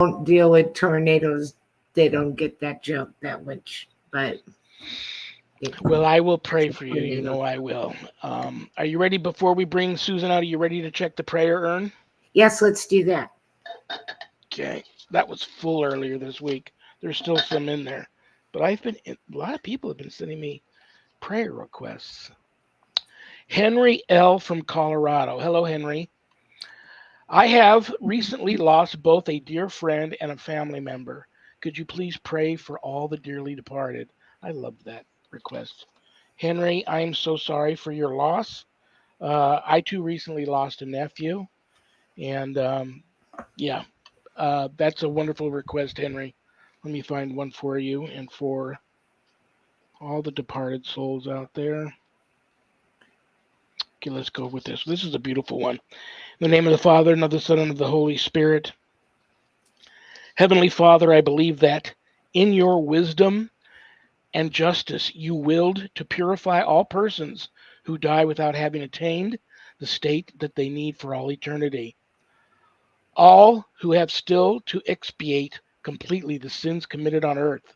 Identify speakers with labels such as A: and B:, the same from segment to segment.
A: don't deal with tornadoes, they don't get that joke that much. But
B: Well, I will pray for you. You
A: tornado.
B: know I will. Are you ready before we bring Susan out? Are you ready to check the prayer urn?
A: Yes, let's do that.
B: Okay. That was full earlier this week. There's still some in there. But a lot of people have been sending me prayer requests. Henry L. from Colorado. Hello, Henry. I have recently lost both a dear friend and a family member. Could you please pray for all the dearly departed? I love that request. Henry, I am so sorry for your loss. I too recently lost a nephew, and yeah, that's a wonderful request, Henry. Let me find one for you and for all the departed souls out there. Okay, let's go with this. This is a beautiful one. In the name of the Father, and of the Son, and of the Holy Spirit. Heavenly Father, I believe that in your wisdom and justice you willed to purify all persons who die without having attained the state that they need for all eternity. All who have still to expiate completely the sins committed on earth.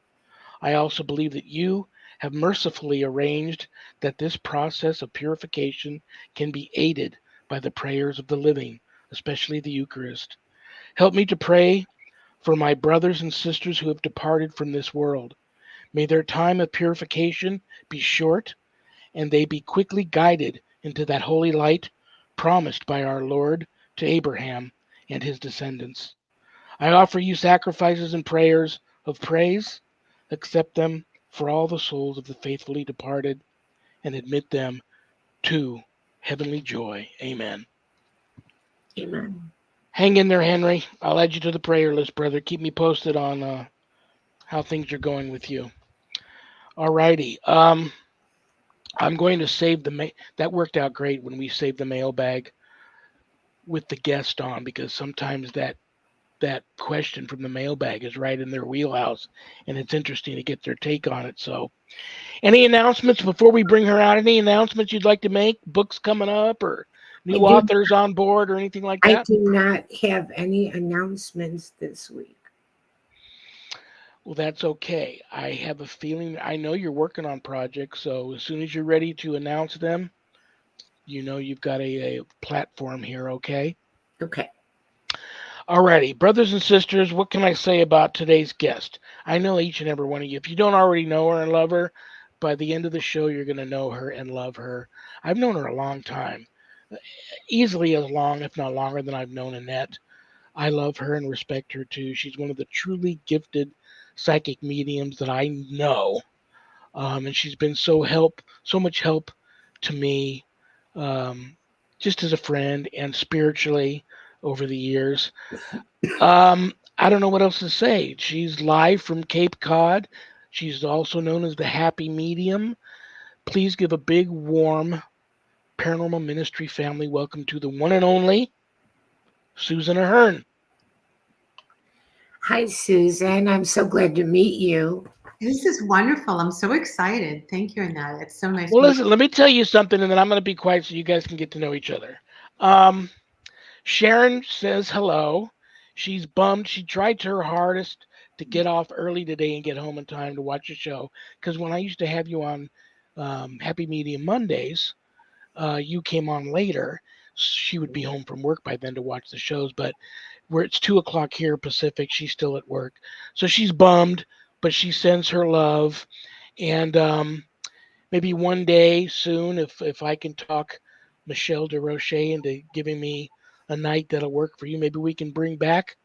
B: I also believe that you have mercifully arranged that this process of purification can be aided by the prayers of the living, especially the Eucharist. Help me to pray for my brothers and sisters who have departed from this world. May their time of purification be short, and they be quickly guided into that holy light promised by our Lord to Abraham and his descendants. I offer you sacrifices and prayers of praise. Accept them for all the souls of the faithfully departed and admit them to heavenly joy. Amen.
A: Amen.
B: Hang in there, Henry. I'll add you to the prayer list, brother. Keep me posted on how things are going with you. All righty. I'm going to save that worked out great when we saved the mailbag with the guest on, because sometimes that question from the mailbag is right in their wheelhouse, and it's interesting to get their take on it. So, any announcements before we bring her out? Any announcements you'd like to make? Books coming up, or
A: I
B: new
A: do,
B: authors on board, or anything like
A: I
B: that?
A: do not have any announcements this week.
B: Well, that's okay. I have a feeling, I know you're working on projects, so as soon as you're ready to announce them, you know you've got a platform here, okay?
A: Okay.
B: Alrighty, brothers and sisters, what can I say about today's guest? I know each and every one of you. If you don't already know her and love her, by the end of the show, you're going to know her and love her. I've known her a long time, easily as long, if not longer, than I've known Annette. I love her and respect her too. She's one of the truly gifted psychic mediums that I know, and she's been so much help to me, um, just as a friend and spiritually over the years. I don't know what else to say. She's live from Cape Cod. She's also known as the Happy Medium. Please give a big, warm Paranormal Ministry family welcome to the one and only Susan Ahearn.
A: Hi, Susan. I'm so glad to meet you.
C: This is wonderful. I'm so excited. Thank you, Annette. It's so nice
B: Well,
C: meeting
B: listen, let me tell you something, and then I'm going to be quiet so you guys can get to know each other. Um, Sharon says hello. She's bummed. She tried her hardest to get off early today and get home in time to watch the show. Because when I used to have you on Happy Medium Mondays, you came on later. She would be home from work by then to watch the shows. But where it's 2 o'clock here Pacific, she's still at work. So she's bummed, but she sends her love. And maybe one day soon, if I can talk Michelle DeRoche into giving me a night that'll work for you, maybe we can bring back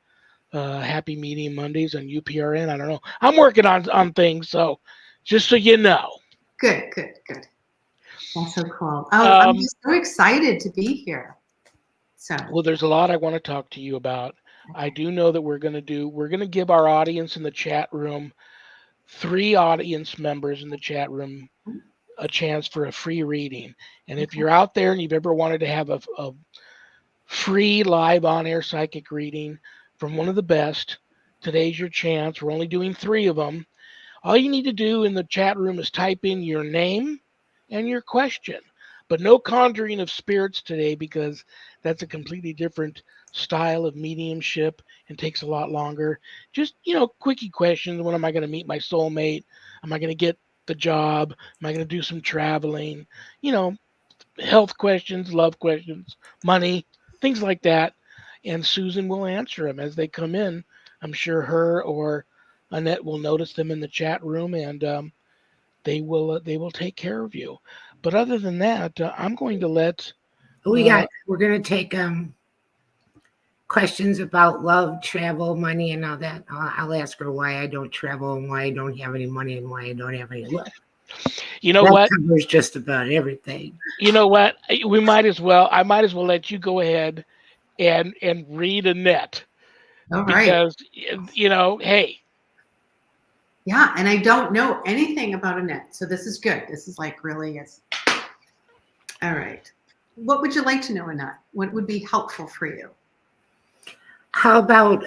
B: Happy Medium Mondays on UPRN. I don't know. I'm working on things, so just so you know.
C: Good, good, good. That's so cool. Oh, I'm
B: Um,
C: just so excited to be here. So,
B: well, there's a lot I want to talk to you about. I do know that we're gonna give our audience in the chat room, 3 audience members in the chat room, a chance for a free reading. And if
C: okay.
B: you're out there and you've ever wanted to have a free live on air psychic reading from one of the best, today's your chance. We're only doing 3 of them. All you need to do in the chat room is type in your name and your question. But no conjuring of spirits today, because that's a completely different style of mediumship and takes a lot longer. Just, quickie questions. When am I going to meet my soulmate? Am I going to get the job? Am I going to do some traveling? You know, health questions, love questions, money, things like that. And Susan will answer them as they come in. I'm sure her or Annette will notice them in the chat room, and they will take care of you. But other than that, I'm going to let.
A: We're gonna take questions about love, travel, money, and all that. I'll ask her why I don't travel and why I don't have any money and why I don't have any love.
B: You know
A: that
B: what?
A: Covers just about everything.
B: You know what? We might as well. I might as well let you go ahead and read Annette.
C: All right.
B: Because hey.
C: Yeah, and I don't know anything about Annette, so this is good. This is like really is. All right. What would you like to know, Annette? What would be helpful for you?
A: How about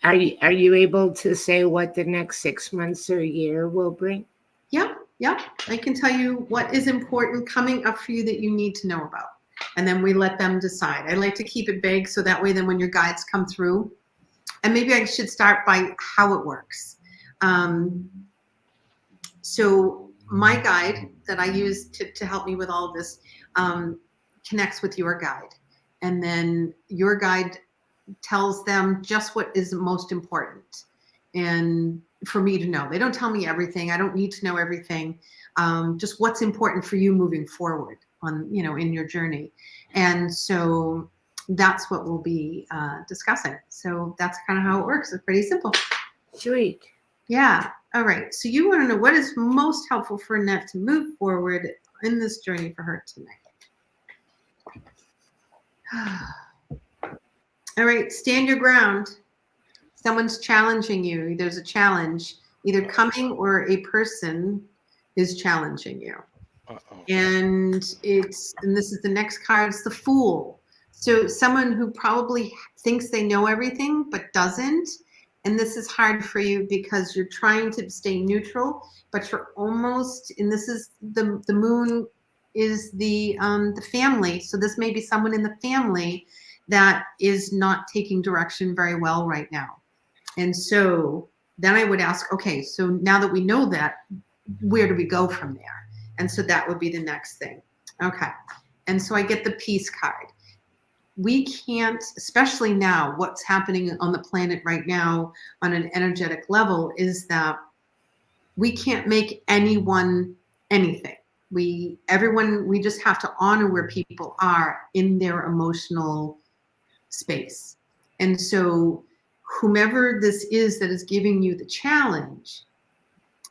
A: are you able to say what the next 6 months or year will bring?
C: Yeah. I can tell you what is important coming up for you that you need to know about. And then we let them decide. I like to keep it vague so that way then when your guides come through, and maybe I should start by how it works. So my guide that I use to help me with all of this connects with your guide. And then your guide tells them just what is most important and for me to know. They don't tell me everything. I don't need to know everything. Just what's important for you moving forward on, in your journey. And so that's what we'll be discussing. So that's kind of how it works. It's pretty simple.
A: Sweet.
C: Yeah. All right. So you want to know what is most helpful for Annette to move forward in this journey for her tonight. All right. Stand your ground. Someone's challenging you. There's a challenge either coming or a person is challenging you.
B: Uh-oh.
C: And this is the next card. It's the Fool. So someone who probably thinks they know everything but doesn't. And this is hard for you because you're trying to stay neutral, but you're almost. And this is the moon is the family. So this may be someone in the family that is not taking direction very well right now. And so then I would ask, okay, so now that we know that, where do we go from there? And so that would be the next thing. Okay. And so I get the Peace card. We can't, especially now, what's happening on the planet right now on an energetic level is that we can't make anyone anything. We just have to honor where people are in their emotional space. And so whomever this is that is giving you the challenge,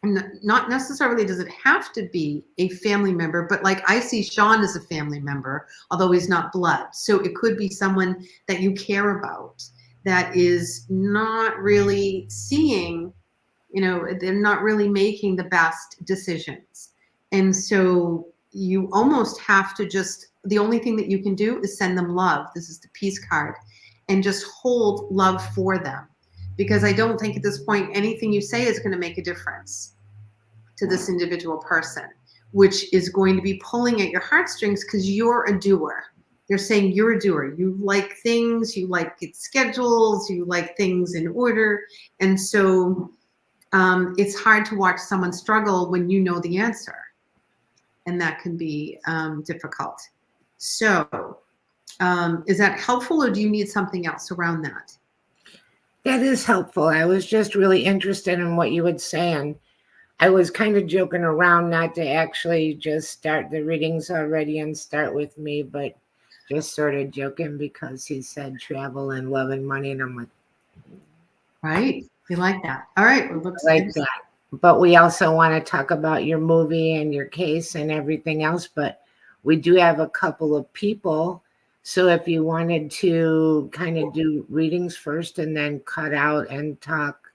C: and not necessarily does it have to be a family member, but like I see Shawn as a family member, although he's not blood. So it could be someone that you care about that is not really seeing, they're not really making the best decisions. And so you almost have to the only thing that you can do is send them love. This is the Peace card. And just hold love for them. Because I don't think at this point anything you say is going to make a difference to this individual person, which is going to be pulling at your heartstrings because you're a doer. They're saying you're a doer. You like things, you like it schedules, you like things in order. And so it's hard to watch someone struggle when you know the answer. And that can be difficult. So is that helpful or do you need something else around that?
A: That is helpful. I was just really interested in what you would say. And I was kind of joking around not to actually just start the readings already and start with me, but just sort of joking because he said travel and love and money. And I'm like,
C: right. You like that. All right. Well, looks
A: like that. But we also want to talk about your movie and your case and everything else. But we do have a couple of people. So if you wanted to kind of do readings first and then cut out and talk.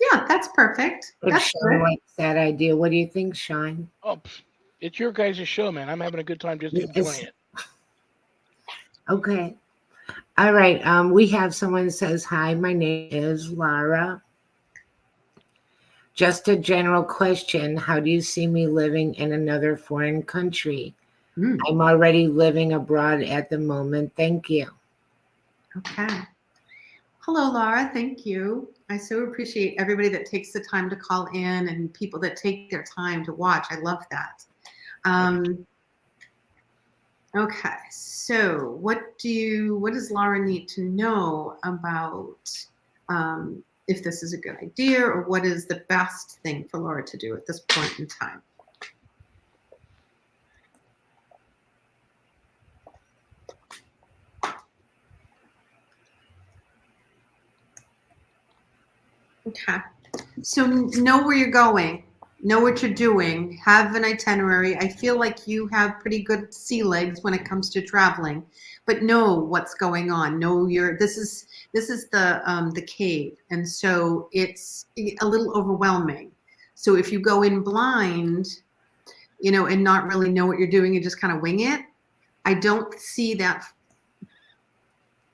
C: Yeah, that's perfect.
A: If
C: That's
A: Shawn likes that idea. What do you think, Shawn?
B: Oh, it's your guys' show, man. I'm having a good time just enjoying it.
A: Okay. All right. We have someone that says, hi, my name is Lara. Just a general question. How do you see me living in another foreign country? I'm already living abroad at the moment. Thank you.
C: Okay. Hello, Laura. Thank you. I so appreciate everybody that takes the time to call in and people that take their time to watch. I love that. Okay, so what does Laura need to know about if this is a good idea, or what is the best thing for Laura to do at this point in time? Okay, so know where you're going, know what you're doing, have an itinerary. I feel like you have pretty good sea legs when it comes to traveling, but know what's going on. Know this is the cave, and so it's a little overwhelming. So if you go in blind, you know, and not really know what you're doing and just kind of wing it, I don't see that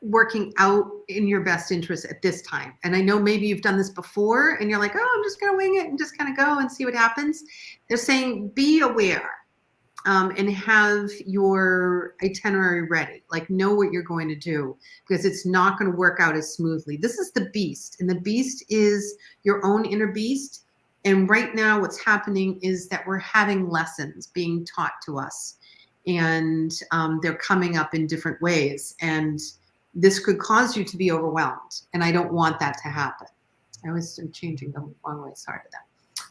C: working out in your best interest at this time. And I know maybe you've done this before and you're like, oh, I'm just going to wing it and just kind of go and see what happens. They're saying be aware and have your itinerary ready, like know what you're going to do, because it's not going to work out as smoothly. This is the beast, and the beast is your own inner beast. And right now what's happening is that we're having lessons being taught to us, and they're coming up in different ways. And this could cause you to be overwhelmed, and I don't want that to happen. I was changing the wrong way. Sorry for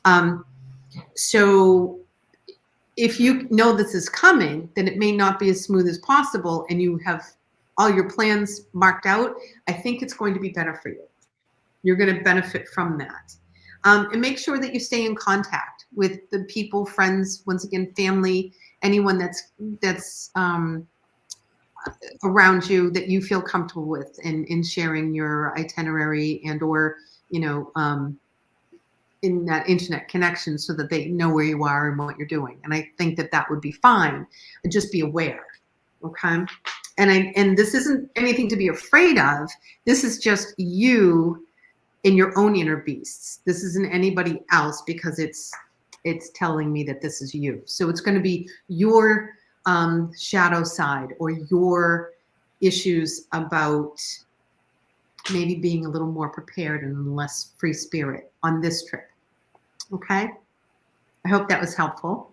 C: that. So if you know this is coming, then it may not be as smooth as possible, and you have all your plans marked out. I think it's going to be better for you. You're going to benefit from that. And make sure that you stay in contact with the people, friends, once again, family, anyone that's around you that you feel comfortable with in sharing your itinerary and or, you know, in that internet connection, so that they know where you are and what you're doing. And I think that that would be fine. And just be aware. Okay. And this isn't anything to be afraid of. This is just you in your own inner beasts. This isn't anybody else, because it's telling me that this is you. So it's going to be your shadow side, or your issues about maybe being a little more prepared and less free spirit on this trip. Okay. I hope that was helpful.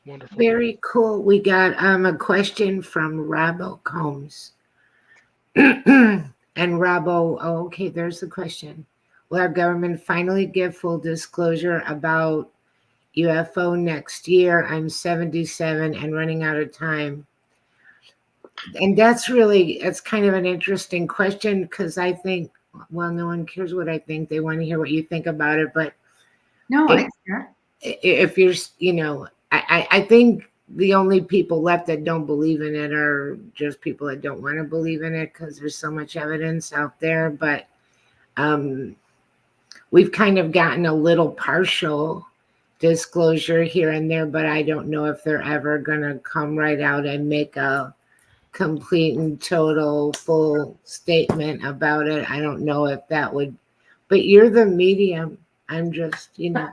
B: Wonderful.
A: Very cool. We got a question from Rabo Combs. And Rabo, oh, okay, there's the question. Will our government finally give full disclosure about UFO next year? I'm 77 and running out of time. And it's kind of an interesting question, because I think, well, no one cares what I think. They want to hear what you think about it. But
C: No, I care.
A: If you're, you know, I think the only people left that don't believe in it are just people that don't want to believe in it, because there's so much evidence out there. But we've kind of gotten a little partial disclosure here and there, but I don't know if they're ever going to come right out and make a complete and total full statement about it. I don't know if that would, but you're the medium. I'm just, you know.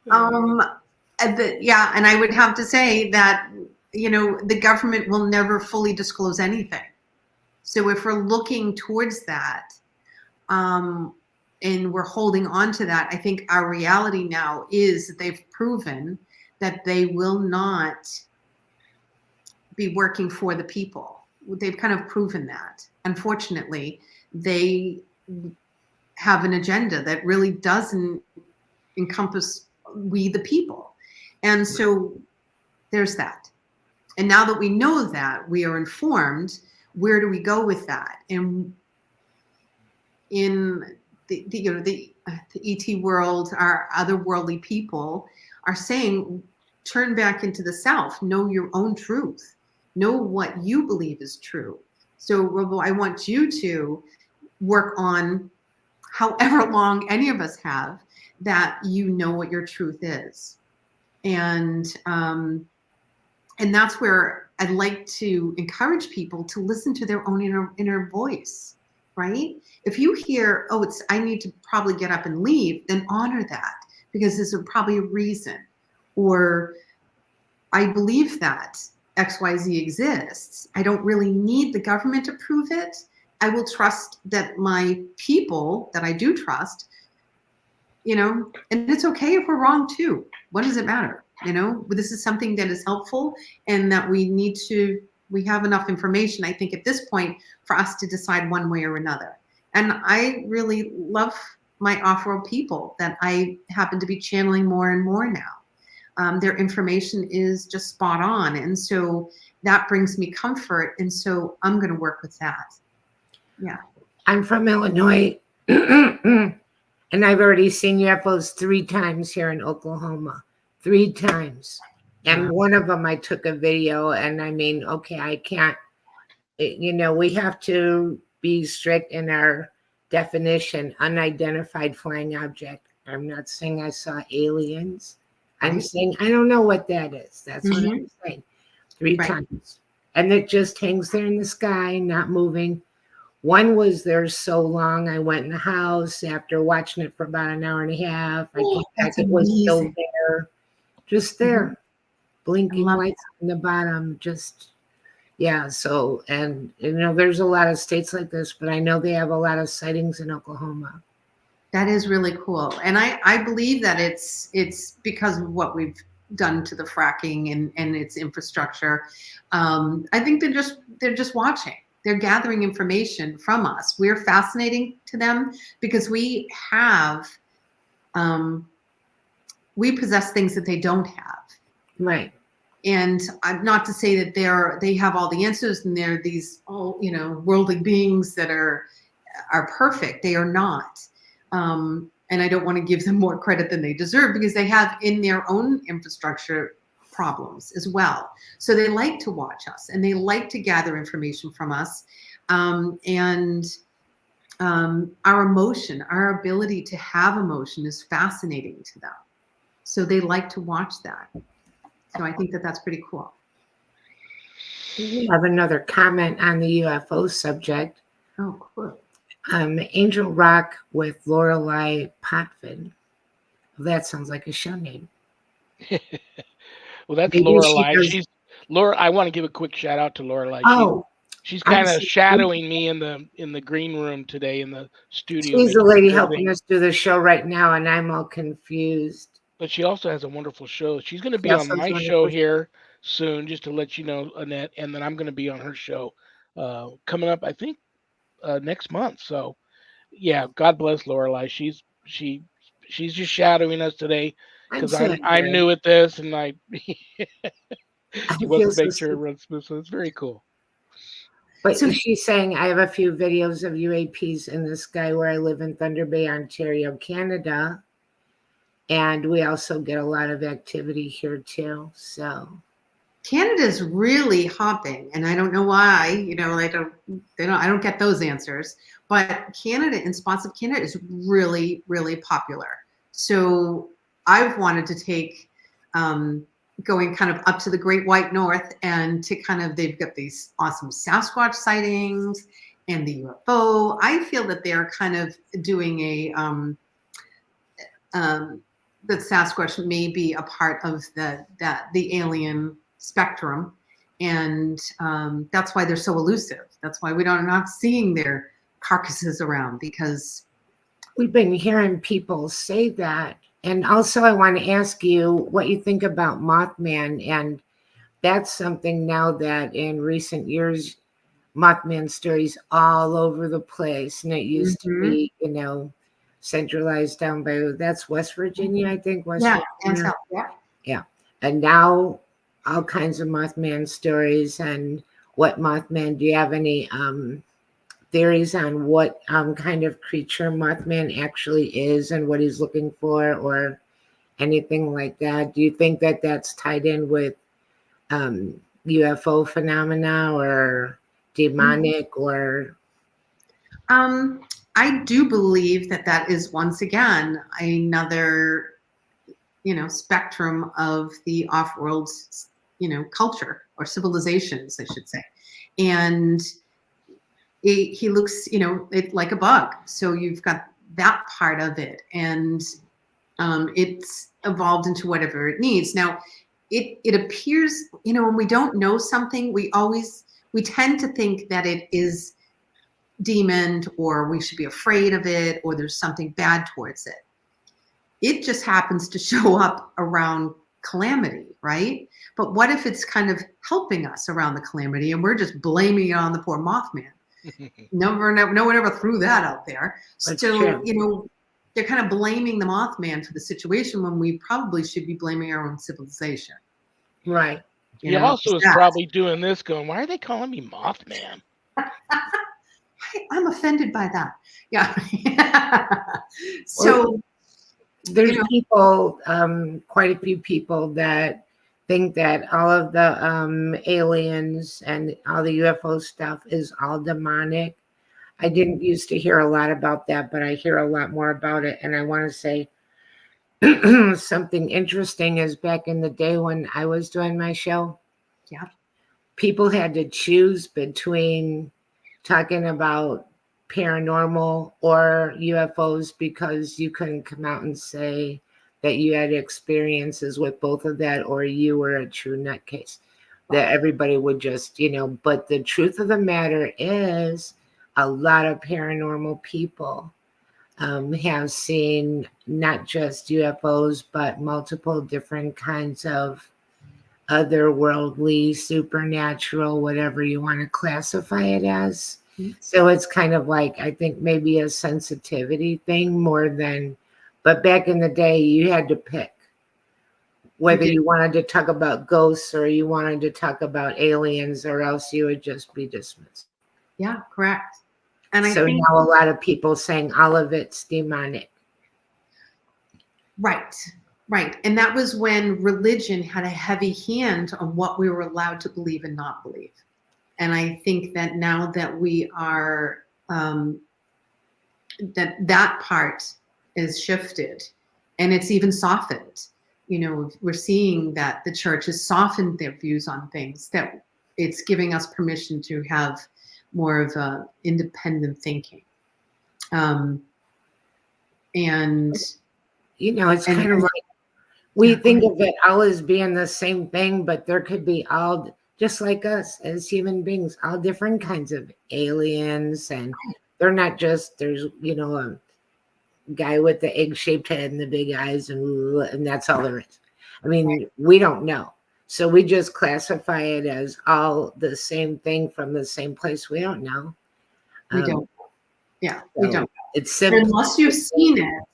C: Yeah, and I would have to say that, you know, the government will never fully disclose anything. So if we're looking towards that, and we're holding on to that, I think our reality now is that they've proven that they will not be working for the people. They've kind of proven that. Unfortunately, they have an agenda that really doesn't encompass we the people. And so there's that. And now that we know that, we are informed, where do we go with that? And in the ET world, our otherworldly people are saying, turn back into the self, know your own truth, know what you believe is true. So Robo, I want you to work on, however long any of us have, that you know what your truth is. And that's where I'd like to encourage people to listen to their own inner voice, right? If you hear, oh, I need to probably get up and leave, then honor that, because there's probably a reason. Or I believe that, XYZ exists. I don't really need the government to prove it. I will trust that my people that I do trust, and it's okay if we're wrong too. What does it matter? This is something that is helpful and that we have enough information, I think, at this point for us to decide one way or another. And I really love my off-world people that I happen to be channeling more and more now. Their information is just spot on. And so that brings me comfort. And so I'm going to work with that. Yeah.
A: I'm from Illinois, and I've already seen UFOs 3 times here in Oklahoma. 3 times. And one of them I took a video, and I mean, okay, I can't, we have to be strict in our definition, unidentified flying object. I'm not saying I saw aliens. I'm saying I don't know what that is. That's what I'm saying. 3 times. And it just hangs there in the sky, not moving. One was there so long, I went in the house after watching it for about an hour and a half. I came back, it was still there, just there, blinking lights on the bottom, just, yeah. So, and, there's a lot of states like this, but I know they have a lot of sightings in Oklahoma.
C: That is really cool. And I believe that it's because of what we've done to the fracking and its infrastructure. I think they're just watching. They're gathering information from us. We're fascinating to them because we possess things that they don't have.
A: Right.
C: And not to say that they have all the answers and they're these worldly beings that are perfect. They are not. And I don't want to give them more credit than they deserve because they have in their own infrastructure problems as well. So they like to watch us and they like to gather information from us. And our emotion, our ability to have emotion is fascinating to them. So they like to watch that. So I think that that's pretty cool.
A: We have another comment on the UFO subject.
C: Oh, cool.
A: Angel Rock with Lorelei Potvin. Well, that sounds like a show name.
B: Well, that's Lorelei. I want to give a quick shout out to Lorelei.
A: Oh,
B: she's kind of shadowing me in the green room today in the studio.
A: She's the lady helping us do the show right now, and I'm all confused.
B: But she also has a wonderful show. She's going to be on my show here soon, just to let you know, Annette, and then I'm going to be on her show coming up, I think, next month. So, yeah, God bless Lorelei. She's just shadowing us today because I'm new at this, and she wants to make sure it runs smooth. So it's very cool.
A: But she's saying I have a few videos of UAPs in the sky where I live in Thunder Bay, Ontario, Canada. And we also get a lot of activity here too. So
C: Canada's really hopping, and I don't know why. I don't get those answers. But Canada, in spots of Canada, is really, really popular. So I've wanted to take going kind of up to the Great White North and to they've got these awesome Sasquatch sightings and the UFO. I feel that they're kind of doing that Sasquatch may be a part of the alien spectrum, and that's why they're so elusive. That's why are not seeing their carcasses around, because
A: we've been hearing people say that. And also, I want to ask you what you think about Mothman, and that's something now that in recent years, Mothman stories all over the place, and it used to be, centralized down by, that's West Virginia, I think.
C: Virginia.
A: Yeah. And now all kinds of Mothman stories. And what Mothman, do you have any theories on what kind of creature Mothman actually is and what he's looking for, or anything like that? Do you think that that's tied in with UFO phenomena or demonic or?
C: I do believe that is once again another, spectrum of the off-world, culture or civilizations, I should say. And he looks, like a bug. So you've got that part of it, and it's evolved into whatever it needs. Now, it appears, when we don't know something, we tend to think that it is demon, or we should be afraid of it, or there's something bad towards it. It just happens to show up around calamity, right? But what if it's kind of helping us around the calamity and we're just blaming it on the poor Mothman? No one ever threw that out there.
A: That's
C: So,
A: true.
C: they're kind of blaming the Mothman for the situation when we probably should be blaming our own civilization.
A: Right.
B: He also is probably doing this going, why are they calling me Mothman?
C: I'm offended by that. Yeah. So
A: there's people, quite a few people that think that all of the aliens and all the UFO stuff is all demonic. I didn't used to hear a lot about that, but I hear a lot more about it. And I want to say something interesting is back in the day when I was doing my show, people had to choose between talking about paranormal or UFOs because you couldn't come out and say that you had experiences with both of that or you were a true nutcase. That everybody would just, but the truth of the matter is a lot of paranormal people have seen not just UFOs, but multiple different kinds of otherworldly, supernatural, whatever you want to classify it as. So it's kind of like, I think maybe a sensitivity thing more than, but back in the day, you had to pick whether you wanted to talk about ghosts or you wanted to talk about aliens, or else you would just be dismissed.
C: Yeah, correct. And
A: so now a lot of people saying all of it's demonic.
C: Right. And that was when religion had a heavy hand on what we were allowed to believe and not believe. And I think that now that we are, that part is shifted and it's even softened. We're seeing that the church has softened their views on things, that it's giving us permission to have more of a independent thinking. And
A: it's kind of like we think of it all as being the same thing, but there could be all, just like us as human beings, all different kinds of aliens, and they're not just, there's a guy with the egg-shaped head and the big eyes and that's all there is. I mean, we don't know. So we just classify it as all the same thing from the same place. We don't know.
C: We don't. Yeah, we don't.
A: It's simple.
C: Unless you've seen it,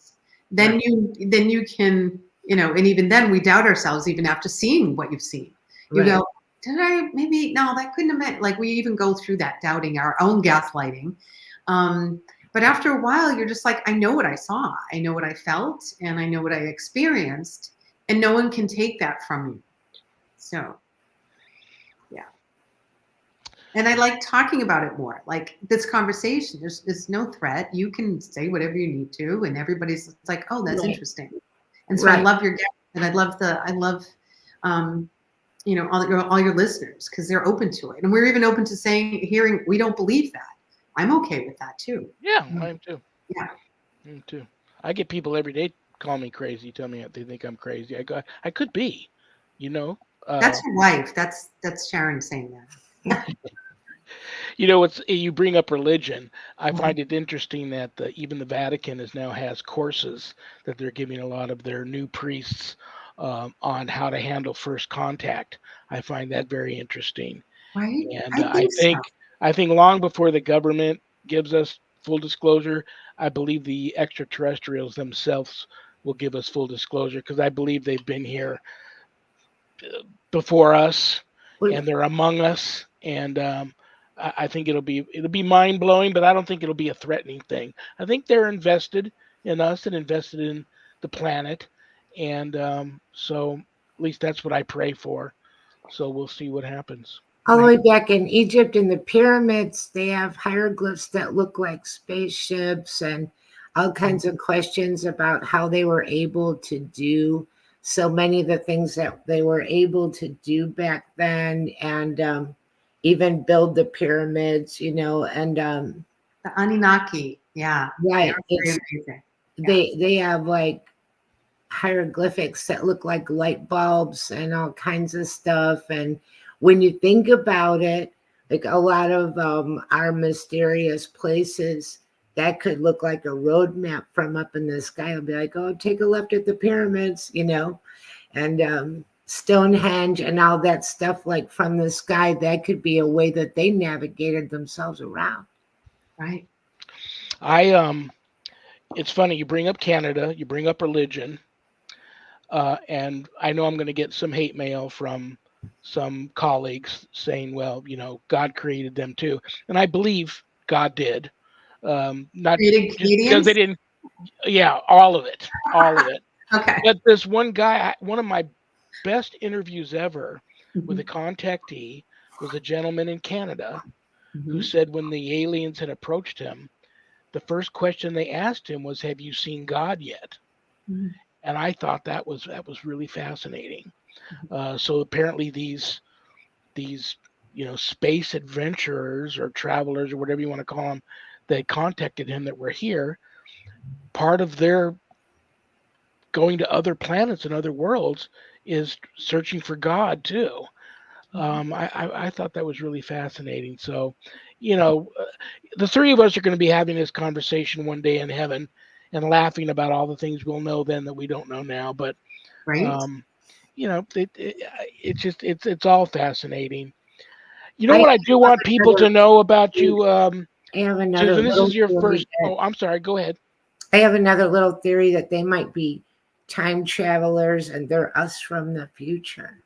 C: then you can, and even then we doubt ourselves even after seeing what you've seen. You go, did I, maybe, no, that couldn't have meant, like we even go through that doubting our own gaslighting. But after a while, you're just like, I know what I saw. I know what I felt and I know what I experienced, and no one can take that from you. So, yeah. And I like talking about it more. Like this conversation, there's no threat. You can say whatever you need to, and everybody's like, "Oh, that's interesting." And so I love your guests, and I love all your listeners, because they're open to it, and we're even open to hearing we don't believe that. I'm okay with that too.
B: Yeah, I am too.
C: Yeah,
B: I am too. I get people every day call me crazy, tell me they think I'm crazy. I could be,
C: that's your wife. That's Sharon saying that.
B: You bring up religion. I find it interesting that even the Vatican now has courses that they're giving a lot of their new priests on how to handle first contact. I find that very interesting.
C: Right.
B: And I think long before the government gives us full disclosure, I believe the extraterrestrials themselves will give us full disclosure, because I believe they've been here before us and they're among us. And I think it'll be mind blowing, but I don't think it'll be a threatening thing. I think they're invested in us and invested in the planet. And so at least that's what I pray for. So we'll see what happens.
A: All the way back in Egypt, in the pyramids, they have hieroglyphs that look like spaceships and all kinds of questions about how they were able to do so many of the things that they were able to do back then, and even build the pyramids, and
C: the Anunnaki. Yeah.
A: Right.
C: Very amazing.
A: They have like hieroglyphics that look like light bulbs and all kinds of stuff. And when you think about it, like a lot of our mysterious places, that could look like a road map from up in the sky. It'll be like, oh, take a left at the pyramids, and Stonehenge and all that stuff, like from the sky. That could be a way that they navigated themselves around.
C: Right.
B: It's funny, you bring up Canada, you bring up religion, and I know I'm going to get some hate mail from some colleagues saying, well, God created them too. And I believe God did. Not
C: Created
B: just because they
C: Canadians?
B: didn't, all of it.
C: Okay.
B: But this one guy, one of my best interviews ever with a
C: Mhm.
B: contactee was a gentleman in Canada who
C: Mhm.
B: said when the aliens had approached him, the first question they asked him was, "Have you seen God yet?"
C: Mhm.
B: And I thought that was really fascinating. So apparently these space adventurers or travelers or whatever you want to call them, they contacted him that were here. Part of their going to other planets and other worlds is searching for God too. I thought that was really fascinating. So, the three of us are going to be having this conversation one day in heaven and laughing about all the things we'll know then that we don't know now. But,
C: Right.
B: it's all fascinating. You know
A: I
B: what I do want people to know about you,
A: have another
B: Susan? This
A: little
B: is your
A: theory
B: first. Oh, I'm sorry. Go ahead.
A: I have another little theory that they might be time travelers and they're us from the future.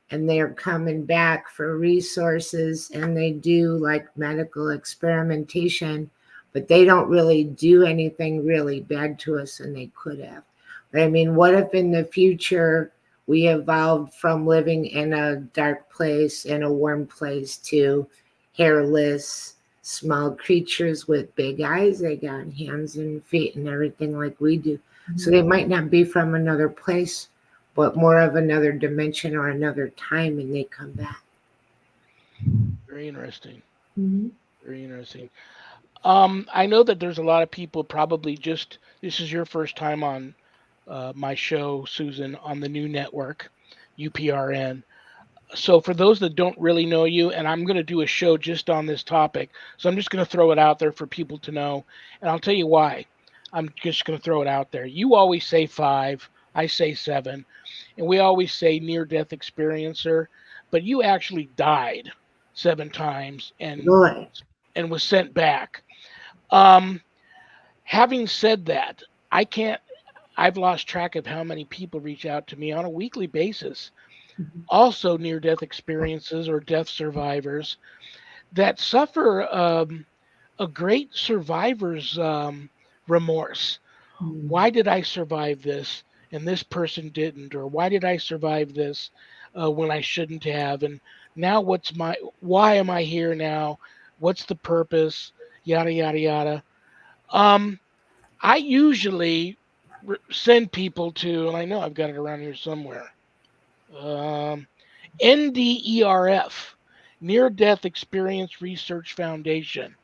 A: And they're coming back for resources and they do like medical experimentation, but they don't really do anything really bad to us and they could have. But I mean, what if in the future we evolved from living in a dark place, in a warm place, to hairless, small creatures with big eyes? They got hands and feet and everything like we do. So they might not be from another place, but more of another dimension or another time, and they come back.
B: Very interesting.
C: Mhm.
B: Very interesting. I know that there's a lot of people probably this is your first time on my show, Susan, on the new network, UPRN. So for those that don't really know you, and I'm going to do a show just on this topic, so I'm just going to throw it out there for people to know, and I'll tell you why. I'm just going to throw it out there. You always say 5, I say 7, and we always say near-death experiencer, but you actually died 7 times
A: Boy,
B: and was sent back. Um, Having said that, I can't. I've lost track of how many people reach out to me on a weekly basis,
C: Mhm.
B: also near death experiences or death survivors that suffer a great survivor's remorse.
C: Mhm.
B: Why did I survive this and this person didn't? Or why did I survive this when I shouldn't have? And now why am I here now? What's the purpose? Yada, yada, yada. Um, I usually send people to, and I know I've got it around here somewhere. Um, NDERF, Near Death Experience Research Foundation.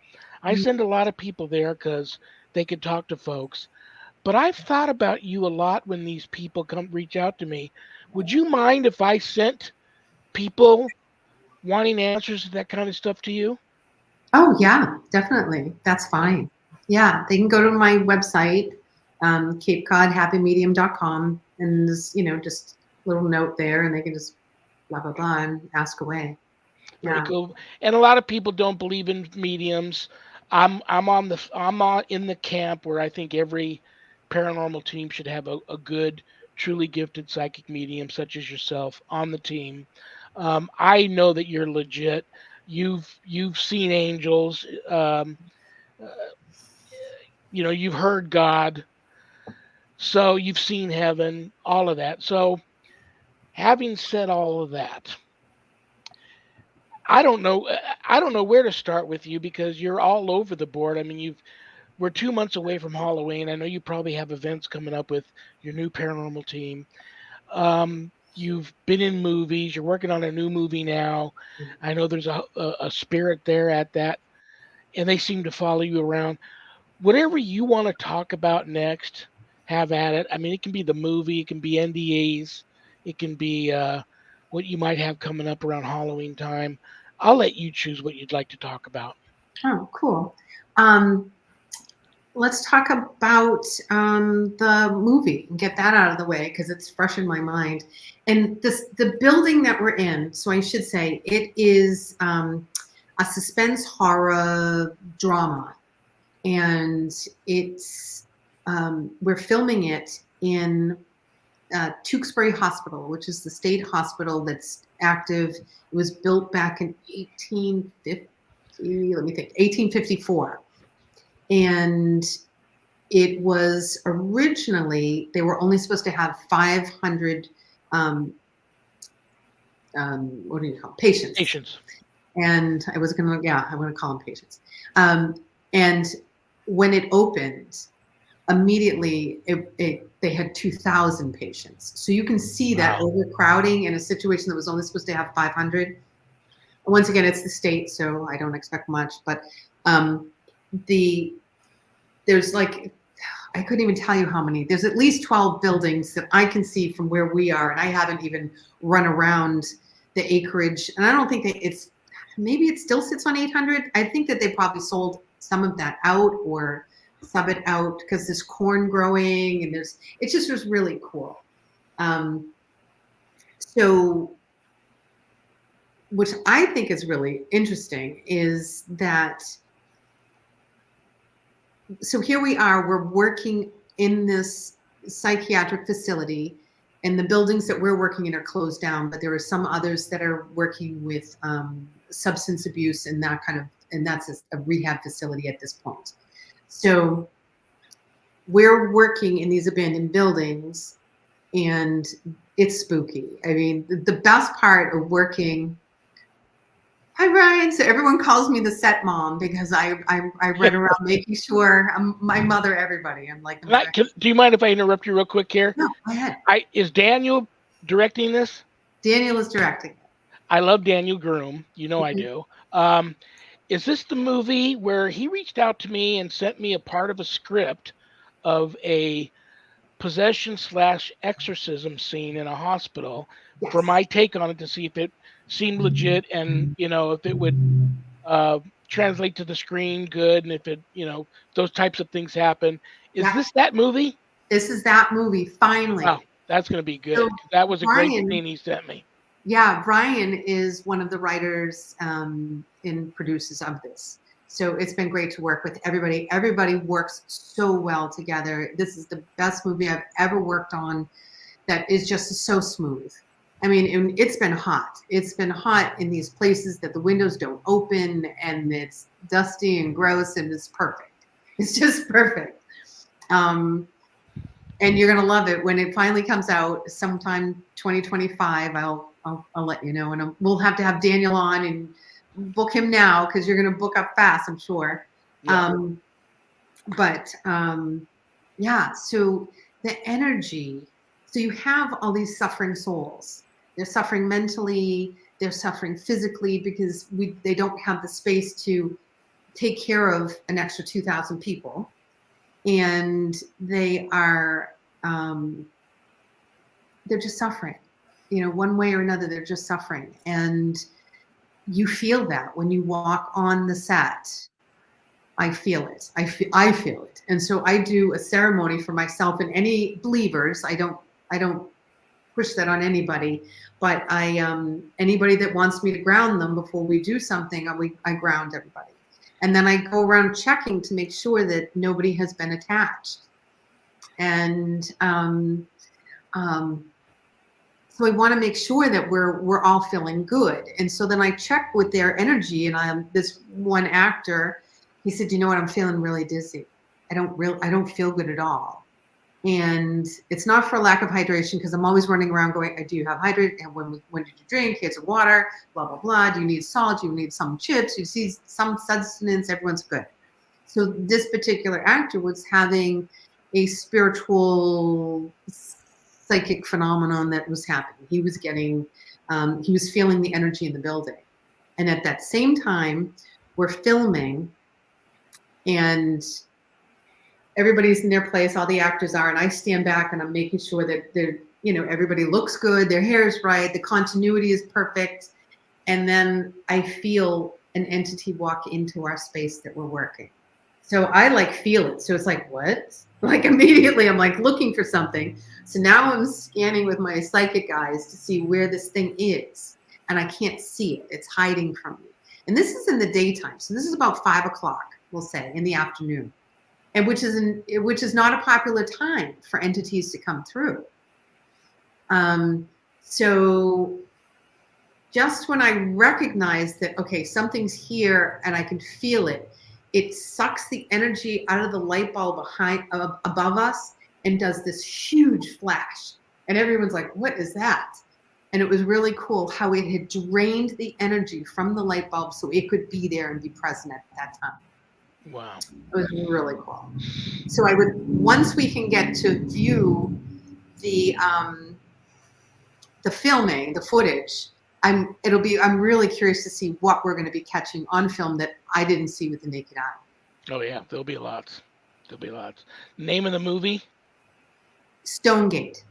B: I send a lot of people there because they could talk to folks. But I've thought about you a lot when these people come reach out to me. Would you mind if I sent people wanting answers to that kind of stuff to you?
C: Oh, yeah, definitely. That's fine. Yeah, they can go to my website, CapeCodHappyMedium.com, and just a little note there, and they can just blah, blah, blah, and ask away.
B: Very
C: Yeah.
B: cool. And a lot of people don't believe in mediums. I'm in the camp where I think every paranormal team should have a good, truly gifted psychic medium such as yourself on the team. I know that you're legit. You've seen angels. Uh, you've heard God. So you've seen heaven. All of that. So having said all of that, I don't know. I don't know where to start with you because you're all over the board. I mean, we're 2 months away from Halloween. I know you probably have events coming up with your new paranormal team. You've been in movies. You're working on a new movie now. I know there's a spirit there at that, and they seem to follow you around. Whatever you want to talk about next, have at it. I mean, it can be the movie, it can be NDAs, it can be what you might have coming up around Halloween time. I'll let you choose what you'd like to talk about.
C: Oh, cool. Let's talk about the movie and get that out of the way because it's fresh in my mind. And the building that we're in, so I should say, it is a suspense horror drama, and it's we're filming it in Tewksbury Hospital, which is the state hospital that's active. It was built back in 1854. And it was originally, they were only supposed to have 500, what do you call them? Patients. And I was going to, I want to call them patients. And when it opened, immediately they had 2,000 patients. So you can see that overcrowding in a situation that was only supposed to have 500. Once again, it's the state, so I don't expect much, but there's like, I couldn't even tell you how many. There's at least 12 buildings that I can see from where we are, and I haven't even run around the acreage. And I don't think that maybe it still sits on 800. I think that they probably sold some of that out or sub it out because there's corn growing and it just was really cool. So which I think is really interesting is that, so here we are, we're working in this psychiatric facility, and the buildings that we're working in are closed down, but there are some others that are working with substance abuse and that kind of, and that's a rehab facility at this point. So we're working in these abandoned buildings, and it's spooky. I mean, the best part of working, hi Ryan, so everyone calls me the set mom because I run around making sure I'm my mother, everybody. I'm like,
B: do you mind if I interrupt you real quick here?
C: No, go ahead.
B: Is Daniel directing this?
C: Daniel is directing it.
B: I love Daniel Groom. You know I do. Is this the movie where he reached out to me and sent me a part of a script of a possession/exorcism scene in a hospital for my take on it to see if it seemed legit and, if it would translate to the screen good and if it, those types of things happen. Is this that movie?
C: This is that movie, finally.
B: Wow, that's going to be good.
C: So
B: that was a great scene he sent me.
C: Yeah, Brian is one of the writers and producers of this. So it's been great to work with everybody. Everybody works so well together. This is the best movie I've ever worked on that is just so smooth. I mean, it's been hot. It's been hot in these places that the windows don't open and it's dusty and gross, and it's perfect. It's just perfect. And you're going to love it when it finally comes out sometime 2025. I'll let you know, and we'll have to have Daniel on and book him now because you're going to book up fast, I'm sure. Yeah. Yeah, so the energy, so you have all these suffering souls. They're suffering mentally, they're suffering physically because they don't have the space to take care of an extra 2,000 people. And they are, they're just suffering. One way or another, they're just suffering. And you feel that when you walk on the set. I feel it. I feel it. And so I do a ceremony for myself and any believers. I don't push that on anybody, but anybody that wants me to ground them before we do something, I ground everybody. And then I go around checking to make sure that nobody has been attached. And so I want to make sure that we're all feeling good. And so then I check with their energy, and this one actor, he said, "You know what? I'm feeling really dizzy. I don't feel good at all." And it's not for lack of hydration, because I'm always running around going, "Do you have hydrate? And when did you drink? Here's some water, blah, blah, blah. Do you need salt? Do you need some chips? You see some sustenance, everyone's good." So this particular actor was having a spiritual psychic phenomenon that was happening. He was getting, he was feeling the energy in the building. And at that same time, we're filming, and everybody's in their place, all the actors are, and I stand back and I'm making sure that they're, everybody looks good, their hair is right, the continuity is perfect. And then I feel an entity walk into our space that we're working. So I feel it. So it's like, what? Like immediately I'm looking for something. So now I'm scanning with my psychic eyes to see where this thing is. And I can't see it. It's hiding from me. And this is in the daytime. So this is about 5 o'clock, we'll say, in the afternoon. And which is not a popular time for entities to come through. So just when I recognize that, okay, something's here and I can feel it, it sucks the energy out of the light bulb above us and does this huge flash. And everyone's like, what is that? And it was really cool how it had drained the energy from the light bulb so it could be there and be present at that time.
B: Wow.
C: It was really cool. So once we can get to view the filming, the footage, I'm really curious to see what we're going to be catching on film that I didn't see with the naked eye.
B: Oh yeah, there'll be lots. There'll be lots. Name of the movie?
C: STONEGATE.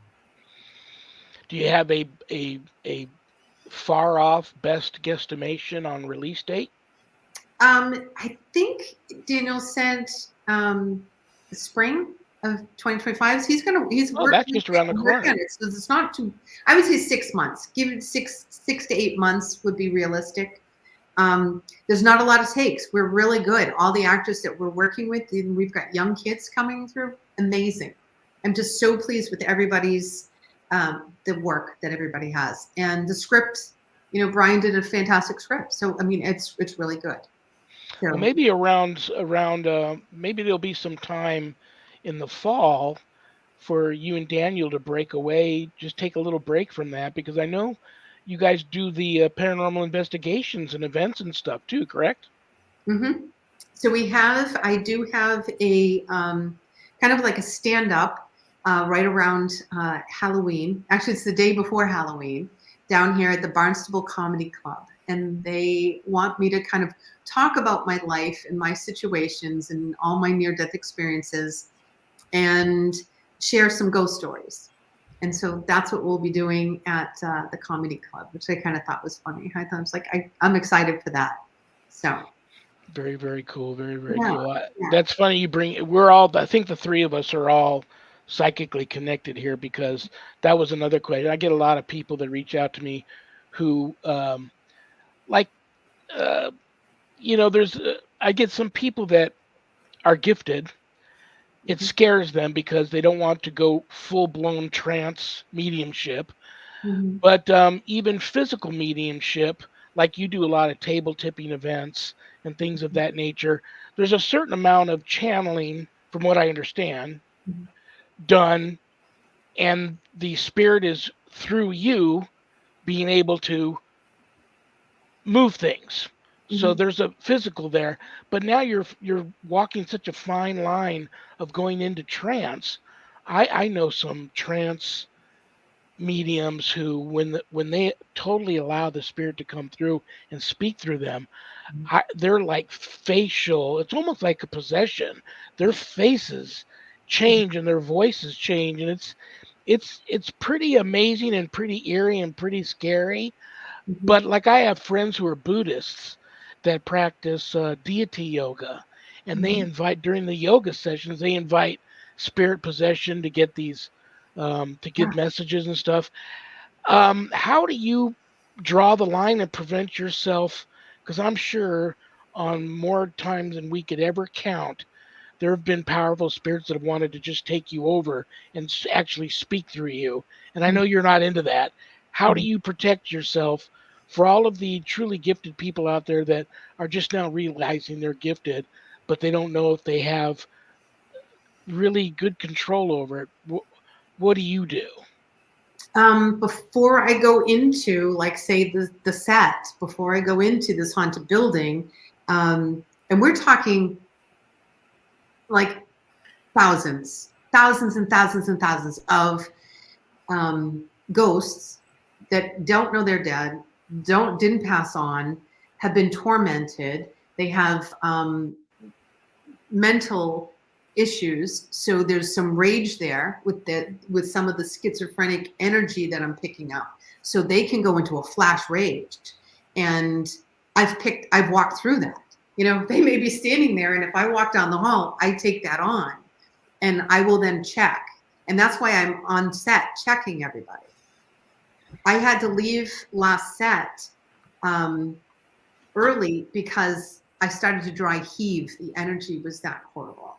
B: Do you have a far off best guesstimation on release date?
C: I think Daniel said the spring of 2025. He's
B: Oh, that's just around the corner.
C: So it's not too. I would say 6 months. Give it six to 8 months would be realistic. There's not a lot of takes. We're really good. All the actors that we're working with, and we've got young kids coming through. Amazing. I'm just so pleased with everybody's the work that everybody has, and the script. Brian did a fantastic script. So I mean, it's really good. So,
B: well, maybe around maybe there'll be some time in the fall for you and Daniel to break away, just take a little break from that, because I know you guys do the paranormal investigations and events and stuff too, correct?
C: Mm-hmm. So I do have a kind of like a stand-up right around Halloween. Actually, it's the day before Halloween down here at the Barnstable Comedy Club. And they want me to kind of talk about my life and my situations and all my near-death experiences and share some ghost stories. And so that's what we'll be doing at the comedy club, which I kind of thought was funny. I thought, I was like, I'm excited for that. So.
B: Very, very cool. Very, very
C: Yeah,
B: cool.
C: yeah.
B: That's funny. I think the three of us are all psychically connected here, because that was another question. I get a lot of people that reach out to me who, I get some people that are gifted. It scares them because they don't want to go full-blown trance mediumship.
C: Mm-hmm.
B: But even physical mediumship, like you do a lot of table tipping events and things of that nature, there's a certain amount of channeling, from what I understand, done, and the spirit is through you being able to move things. So there's a physical there, but now you're walking such a fine line of going into trance. I know some trance mediums who, when they totally allow the spirit to come through and speak through them, they're like facial. It's almost like a possession. Their faces change and their voices change, and it's pretty amazing and pretty eerie and pretty scary. But like, I have friends who are Buddhists that practice deity yoga, and they invite, during the yoga sessions, they invite spirit possession to get these to get messages and stuff. How do you draw the line and prevent yourself? Because I'm sure on more times than we could ever count, there have been powerful spirits that have wanted to just take you over and actually speak through you. And I know you're not into that. How do you protect yourself for all of the truly gifted people out there that are just now realizing they're gifted, but they don't know if they have really good control over it? What do you do?
C: Before I go into, like, say, the set, before I go into this haunted building, and we're talking like thousands and thousands and thousands of ghosts that don't know they're dead, didn't pass on, have been tormented. They have mental issues. So there's some rage there with some of the schizophrenic energy that I'm picking up. So they can go into a flash rage. And I've walked through that. You know, they may be standing there, and if I walk down the hall, I take that on, and I will then check. And that's why I'm on set checking everybody. I had to leave last set early because I started to dry heave. The energy was that horrible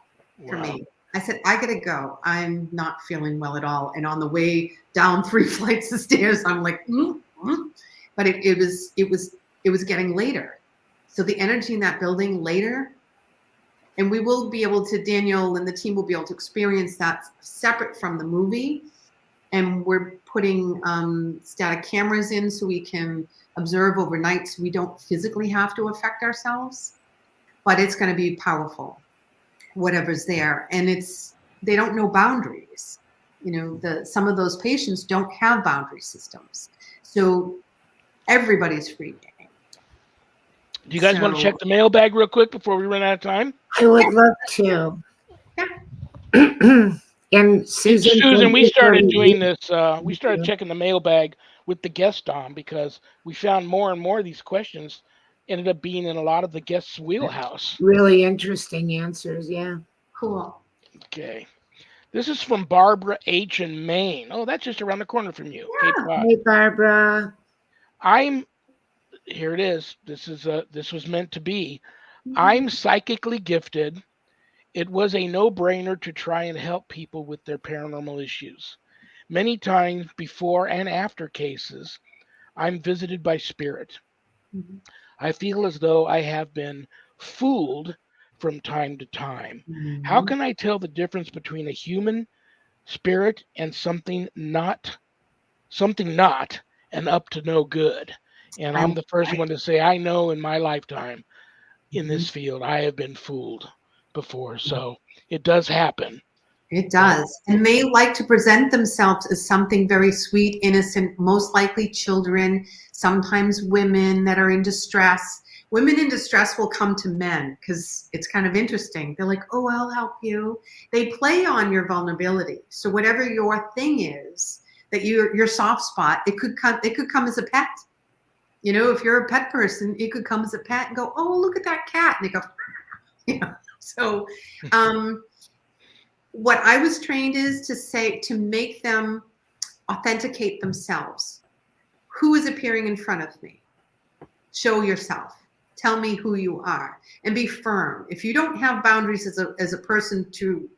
C: for me. I said, I gotta go. I'm not feeling well at all. And on the way down 3 flights of stairs, I'm like, but it was getting later. So the energy in that building later, and we will be able to, Daniel and the team will be able to experience that separate from the movie. And we're putting static cameras in so we can observe overnight, so we don't physically have to affect ourselves. But it's going to be powerful, whatever's there. And they don't know boundaries. You know, some of those patients don't have boundary systems. So everybody's free game.
B: Do you guys want to check the mailbag real quick before we run out of time?
A: I would love to.
C: Yeah.
A: And
B: Susan, we started doing this. We started checking the mailbag with the guest on because we found more and more of these questions ended up being in a lot of the guests' wheelhouse.
A: Really interesting answers, yeah.
C: Cool.
B: Okay. This is from Barbara H. in Maine. Oh, that's just around the corner from you.
C: Yeah.
B: Cape Cod.
A: Hey, Barbara.
B: Here it is. This was meant to be. I'm psychically gifted. It was a no-brainer to try and help people with their paranormal issues. Many times before and after cases, I'm visited by spirit.
C: Mm-hmm.
B: I feel as though I have been fooled from time to time.
C: Mm-hmm.
B: How can I tell the difference between a human spirit and something not and up to no good? And I'm the first one to say, I know in my lifetime in this field, I have been fooled before. So it does happen.
C: It does. And may like to present themselves as something very sweet, innocent, most likely children, sometimes women that are in distress. Women in distress will come to men because it's kind of interesting. They're like, oh, I'll help you. They play on your vulnerability. So whatever your thing is, that your soft spot, it could come as a pet. You know, if you're a pet person, it could come as a pet and go, oh, look at that cat. And they go, you know. So what I was trained is to make them authenticate themselves. Who is appearing in front of me? Show yourself. Tell me who you are and be firm. If you don't have boundaries as a person to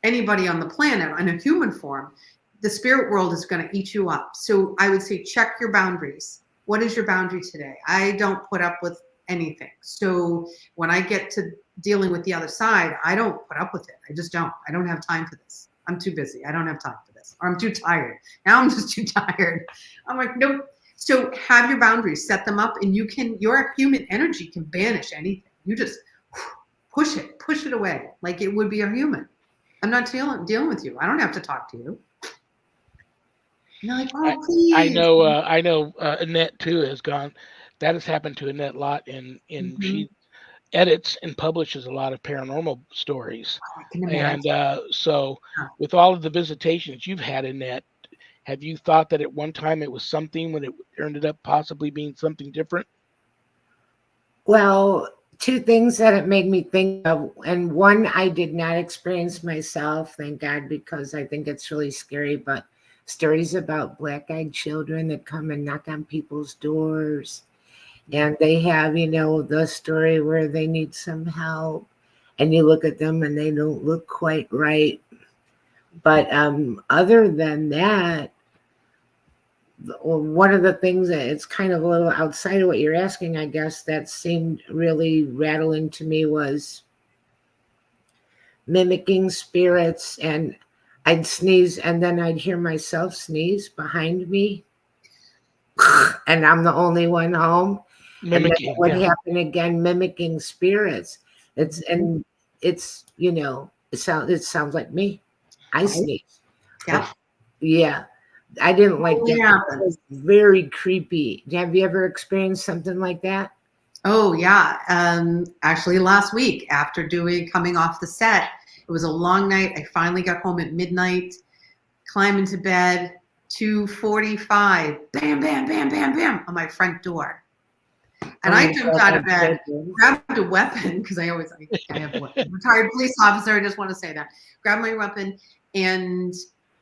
C: anybody on the planet in a human form, the spirit world is going to eat you up. So I would say check your boundaries. What is your boundary today? I don't put up with anything. So when I get to dealing with the other side, I don't put up with it. I just don't. I don't have time for this. I'm too busy. I don't have time for this. Or I'm too tired. Now I'm just too tired. I'm like, nope. So have your boundaries, set them up, and your human energy can banish anything. You just push it away like it would be a human. I'm not dealing with you. I don't have to talk to you. And they're like, oh, please.
B: I know Annette too has gone. That has happened to Annette a lot, and she edits and publishes a lot of paranormal stories.
C: Oh, I can imagine.
B: And so with all of the visitations you've had, Annette, have you thought that at one time it was something when it ended up possibly being something different?
A: Well, two things that it made me think of, and one I did not experience myself, thank God, because I think it's really scary, but stories about black-eyed children that come and knock on people's doors. And they have, the story where they need some help and you look at them and they don't look quite right. But other than that, one of the things that it's kind of a little outside of what you're asking, I guess, that seemed really rattling to me was mimicking spirits. And I'd sneeze and then I'd hear myself sneeze behind me. And I'm the only one home.
B: Mimicking.
A: And what happened again, mimicking spirits. It sounds like me. I sneeze.
C: Yeah.
A: Yeah. I didn't like that.
C: Yeah.
A: It was very creepy. Have you ever experienced something like that?
C: Oh yeah. Actually last week after coming off the set, it was a long night. I finally got home at midnight, climbed into bed, 2:45, bam, bam, bam, bam, bam, on my front door. And I jumped out of bed, grabbed a weapon, because I have a weapon. Retired police officer, I just want to say that. Grabbed my weapon, and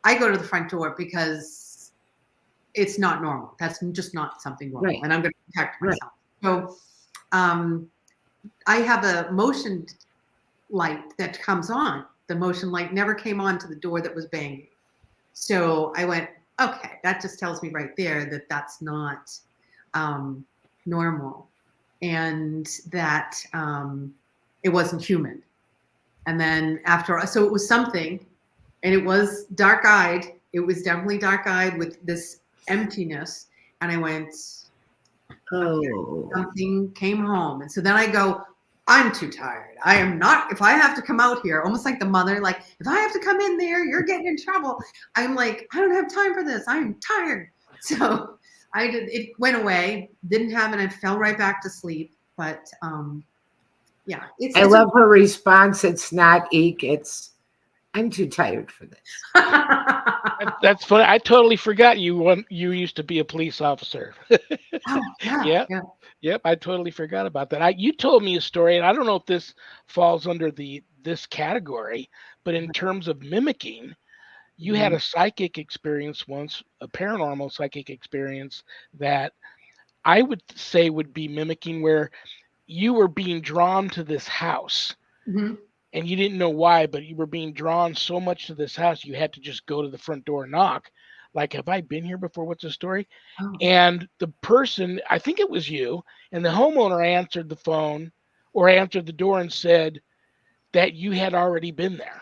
C: I go to the front door because it's not normal. That's just not something normal.
A: Right.
C: And I'm going to protect myself. So I have a motion light that comes on. The motion light never came on to the door that was banging. So I went, okay, that just tells me right there that that's not normal, and that it wasn't human. And then so it was something, and it was dark-eyed. It was definitely dark-eyed with this emptiness. And I went,
A: Oh,
C: something came home. And so then I go, I'm too tired. I am not, if I have to come out here, almost like the mother, like, if I have to come in there, you're getting in trouble. I'm like, I don't have time for this. I'm tired. So it went away, didn't happen. I fell right back to sleep. But yeah.
A: I love her response. It's not eek. It's, I'm too tired for this.
B: That's funny. I totally forgot you used to be a police officer.
C: Oh,
B: Yeah. Yep, I totally forgot about that. You told me a story, and I don't know if this falls under this category, but in terms of mimicking, you had a psychic experience once, a paranormal psychic experience that I would say would be mimicking, where you were being drawn to this house.
C: Mm-hmm.
B: And you didn't know why, but you were being drawn so much to this house, you had to just go to the front door and knock. Like, have I been here before? What's the story?
C: Oh.
B: And the person, I think it was you, and the homeowner answered the phone or answered the door and said that you had already been there.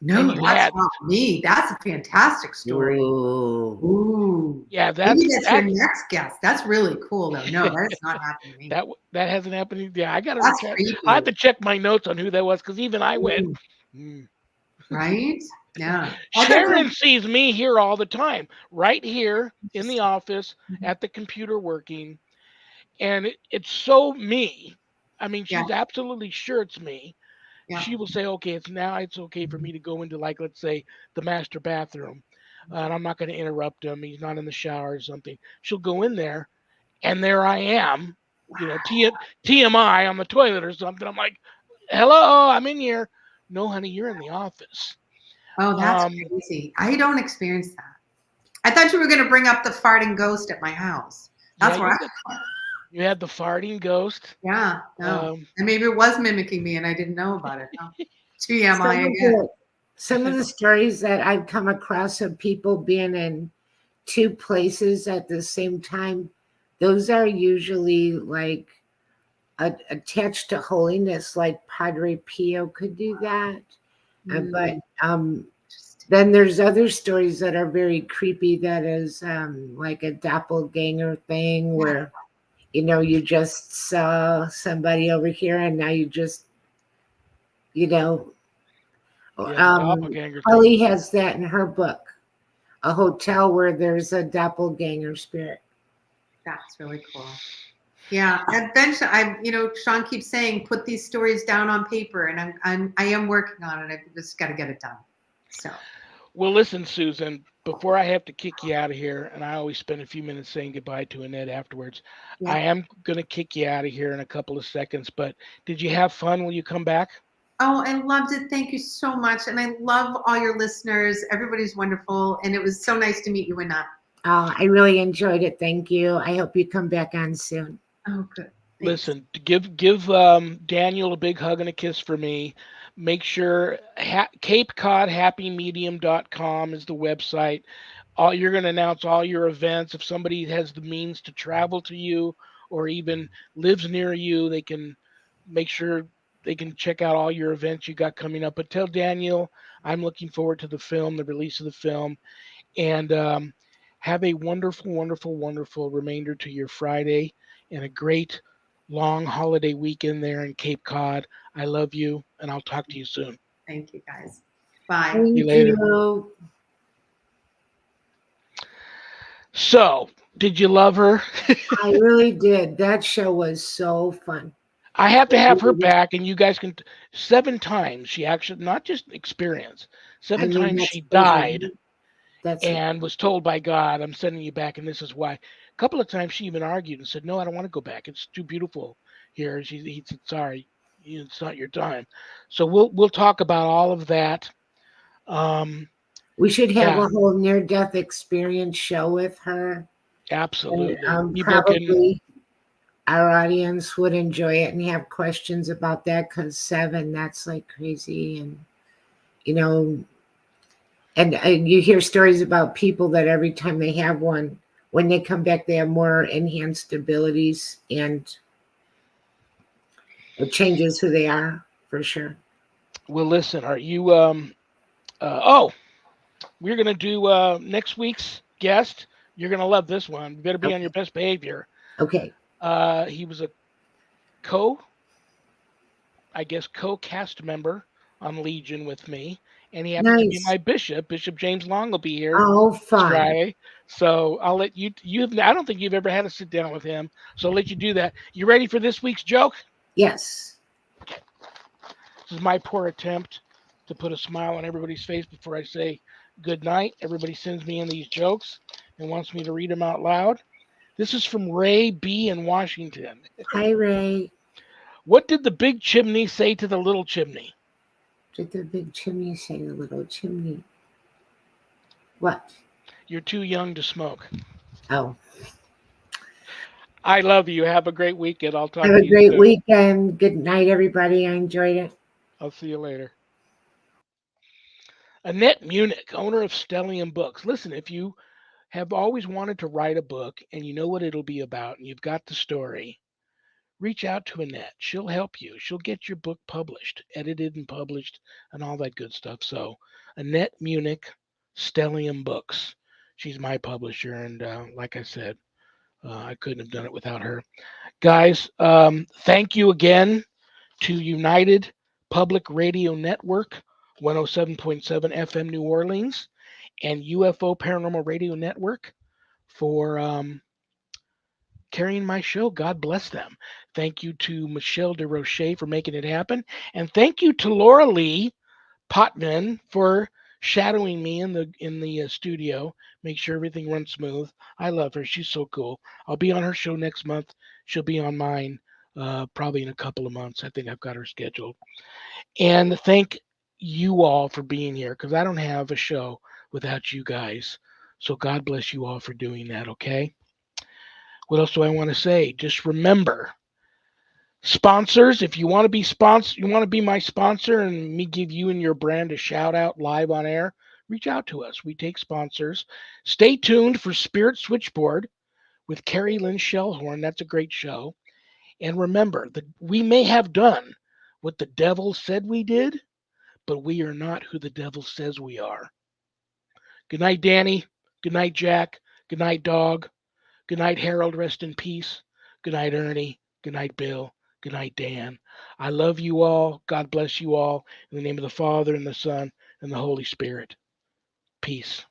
C: No, that's not me. That's a fantastic story.
A: Ooh.
B: Yeah,
C: maybe that's your next guest. That's really cool, though. No, that has not happened to me.
B: That hasn't happened. Yeah, I gotta check.
C: Creepy.
B: I have to check my notes on who that was, because even I went.
C: Right? Yeah.
B: Sharon sees me here all the time, right here in the office at the computer working, and it's so me. I mean, she's absolutely sure it's me. Yeah. She will say, okay, it's okay for me to go into, like, let's say, the master bathroom, and I'm not going to interrupt him. He's not in the shower or something. She'll go in there, and there I am, TMI on the toilet or something. I'm like, hello, I'm in here. No, honey, you're in the office.
C: Oh, that's crazy. I don't experience that. I thought you were going to bring up the farting ghost at my house. That's what
B: you had the farting ghost.
C: Yeah. No. And maybe it was mimicking me and I didn't know about it. No. TMI again.
A: Some of the stories that I've come across of people being in two places at the same time, those are usually like attached to holiness, like Padre Pio could do that. But then there's other stories that are very creepy, that is like a doppelganger thing, where you just saw somebody over here and now you just Kelly has that in her book, a hotel where there's a doppelganger spirit.
C: That's really cool. Yeah, eventually, Shawn keeps saying, put these stories down on paper, and I am working on it. I just got to get it done. So,
B: well, listen, Susan, before I have to kick you out of here, and I always spend a few minutes saying goodbye to Annette afterwards, I am going to kick you out of here in a couple of seconds. But did you have fun? Will you come back?
C: Oh, I loved it. Thank you so much, and I love all your listeners. Everybody's wonderful, and it was so nice to meet you, Annette.
A: Oh, I really enjoyed it. Thank you. I hope you come back on soon.
C: Oh, good. Thanks.
B: Listen, give Daniel a big hug and a kiss for me. Make sure Cape Cod Happy Medium.com is the website. You're going to announce all your events. If somebody has the means to travel to you or even lives near you, they can make sure they can check out all your events you got coming up. But tell Daniel I'm looking forward to the release of the film, and have a wonderful, wonderful, wonderful remainder to your Friday and a great long holiday weekend there in Cape Cod. I love you, and I'll talk to you soon.
C: Thank you, guys. Bye.
A: Thank
B: See you later.
A: You.
B: So, did you love her?
A: I really did. That show was so fun.
B: I have to have her back, and you guys can. 7 times she actually, not just experience,
A: I
B: 7
A: mean,
B: times
A: that's
B: she
A: crazy.
B: died
A: That's
B: and was told by God, I'm sending you back, and this is why. A couple of times she even argued and said, no, I don't want to go back. It's too beautiful here. And he said, sorry, it's not your time. So we'll talk about all of that.
A: we should have
B: Yeah,
A: a whole near-death experience show with her, and
B: absolutely. People can,
A: probably our audience would enjoy it and have questions about that because 7, that's like crazy, and you know, and you hear stories about people that every time they have one, when they come back, they have more enhanced abilities, and it changes who they are for sure.
B: well, listen, are you, oh, we're going to do next week's guest. You're going to love this one. You better be on your best behavior.
A: Okay.
B: He was a co-cast member on Legion with me, and he happens to be
A: Nice.
B: my bishop. Bishop James Long will be here
A: Oh,
B: this
A: fun.
B: Friday, so I'll let you. I don't think you've ever had to sit down with him, so I'll let you do that. You ready for this week's joke?
A: Yes.
B: This is my poor attempt to put a smile on everybody's face before I say good night. Everybody sends me in these jokes and wants me to read them out loud. This is from Ray B. in Washington.
A: Hi, Ray.
B: What did the big chimney say to the little chimney?
A: Did the big chimney say the little chimney? What?
B: You're too young to smoke.
A: Oh.
B: I love you. Have a great weekend. I'll talk
A: Have
B: to
A: a
B: you
A: great
B: soon.
A: weekend. Good night, everybody. I enjoyed it.
B: I'll see you later. Annette Munich, owner of Stellium Books. Listen, if you have always wanted to write a book and you know what it'll be about and you've got the story, reach out to Annette. She'll help you. She'll get your book published, edited and published, and all that good stuff. So, Annette Munich, Stellium Books. She's my publisher, and like I said, I couldn't have done it without her. Guys, thank you again to United Public Radio Network, 107.7 FM New Orleans, and UFO Paranormal Radio Network for carrying my show. God bless them. Thank you to Michelle DeRoche for making it happen. And thank you to Laura Lee Potman for shadowing me in the studio, make sure everything runs smooth. I love her. She's so cool. I'll be on her show next month. She'll be on mine probably in a couple of months. I think I've got her scheduled. And thank you all for being here because I don't have a show without you guys. So God bless you all for doing that, okay? What else do I want to say? Just remember, sponsors, if you want to be you want to be my sponsor and me give you and your brand a shout out live on air, reach out to us. We take sponsors. Stay tuned for Spirit Switchboard with Carrie Lynn Shellhorn. That's a great show. And remember that we may have done what the devil said we did, but we are not who the devil says we are. Good night, Danny. Good night, Jack. Good night, Dog. Good night, Harold. Rest in peace. Good night, Ernie. Good night, Bill. Good night, Dan. I love you all. God bless you all. In the name of the Father, and the Son, and the Holy Spirit. Peace.